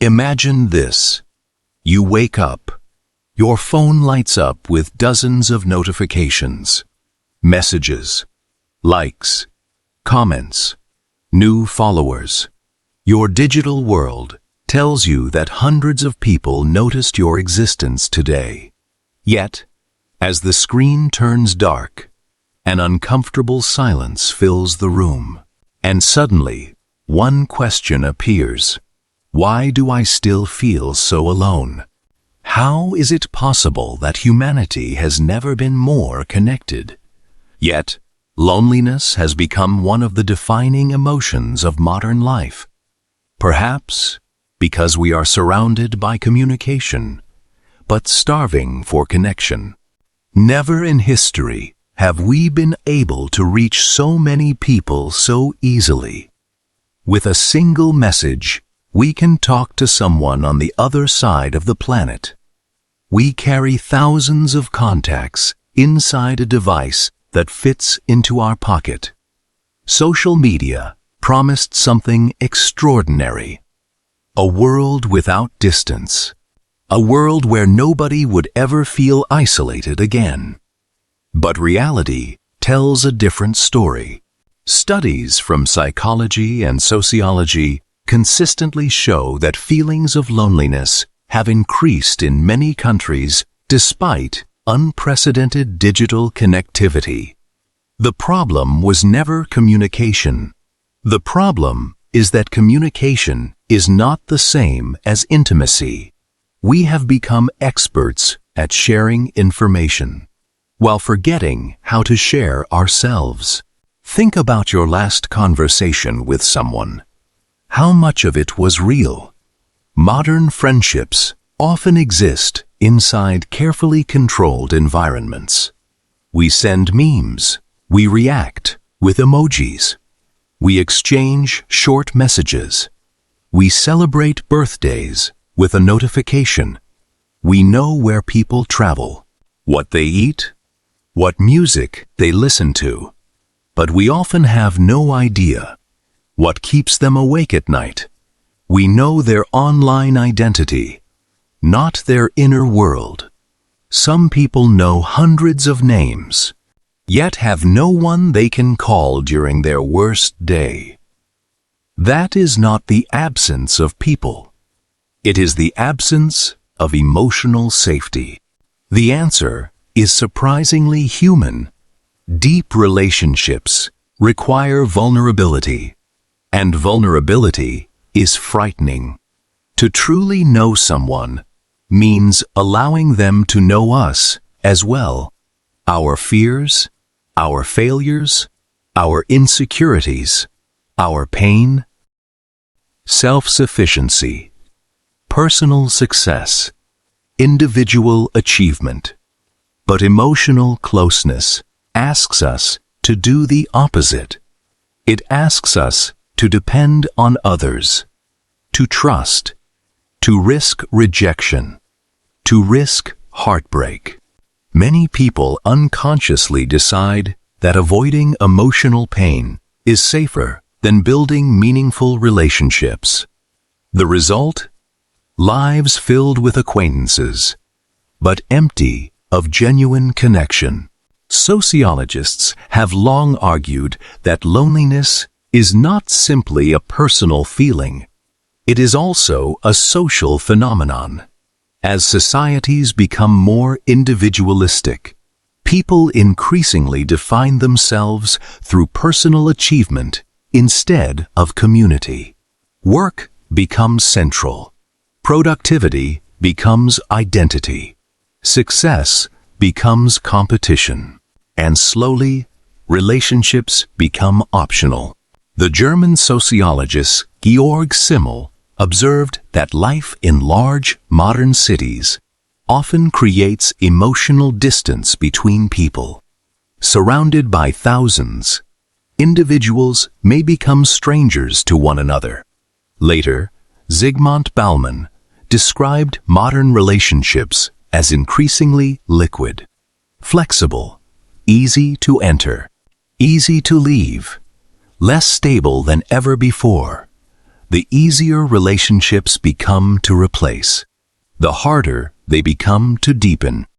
Imagine this. You wake up. Your phone lights up with dozens of notifications, messages, likes, comments, new followers. Your digital world tells you that hundreds of people noticed your existence today. Yet, as the screen turns dark, an uncomfortable silence fills the room. And suddenly, one question appears. Why do I still feel so alone? How is it possible that humanity has never been more connected? Yet, loneliness has become one of the defining emotions of modern life. Perhaps because we are surrounded by communication, but starving for connection. Never in history have we been able to reach so many people so easily. With a single message, we can talk to someone on the other side of the planet. We carry thousands of contacts inside a device that fits into our pocket. Social media promised something extraordinary. A world without distance. A world where nobody would ever feel isolated again. But reality tells a different story. Studies from psychology and sociology consistently show that feelings of loneliness have increased in many countries despite unprecedented digital connectivity. The problem was never communication. The problem is that communication is not the same as intimacy. We have become experts at sharing information, while forgetting how to share ourselves. Think about your last conversation with someone. How much of it was real? Modern friendships often exist inside carefully controlled environments. We send memes. We react with emojis. We exchange short messages. We celebrate birthdays with a notification. We know where people travel, what they eat, what music they listen to. But we often have no idea what keeps them awake at night. We know their online identity, not their inner world. Some people know hundreds of names, yet have no one they can call during their worst day. That is not the absence of people. It is the absence of emotional safety. The answer is surprisingly human. Deep relationships require vulnerability, and vulnerability is frightening. To truly know someone means allowing them to know us as well. Our fears, our failures, our insecurities, our pain. Self-sufficiency, personal success, individual achievement. But emotional closeness asks us to do the opposite. It asks us to depend on others, to trust, to risk rejection, to risk heartbreak. Many people unconsciously decide that avoiding emotional pain is safer than building meaningful relationships. The result? Lives filled with acquaintances, but empty of genuine connection. Sociologists have long argued that loneliness is not simply a personal feeling. It is also a social phenomenon. As societies become more individualistic, people increasingly define themselves through personal achievement instead of community. Work becomes central. Productivity becomes identity. Success becomes competition. And slowly, relationships become optional. The German sociologist Georg Simmel observed that life in large, modern cities often creates emotional distance between people. Surrounded by thousands, individuals may become strangers to one another. Later, Zygmunt Bauman described modern relationships as increasingly liquid, flexible, easy to enter, easy to leave, less stable than ever before. the easier relationships become to replace, the harder they become to deepen.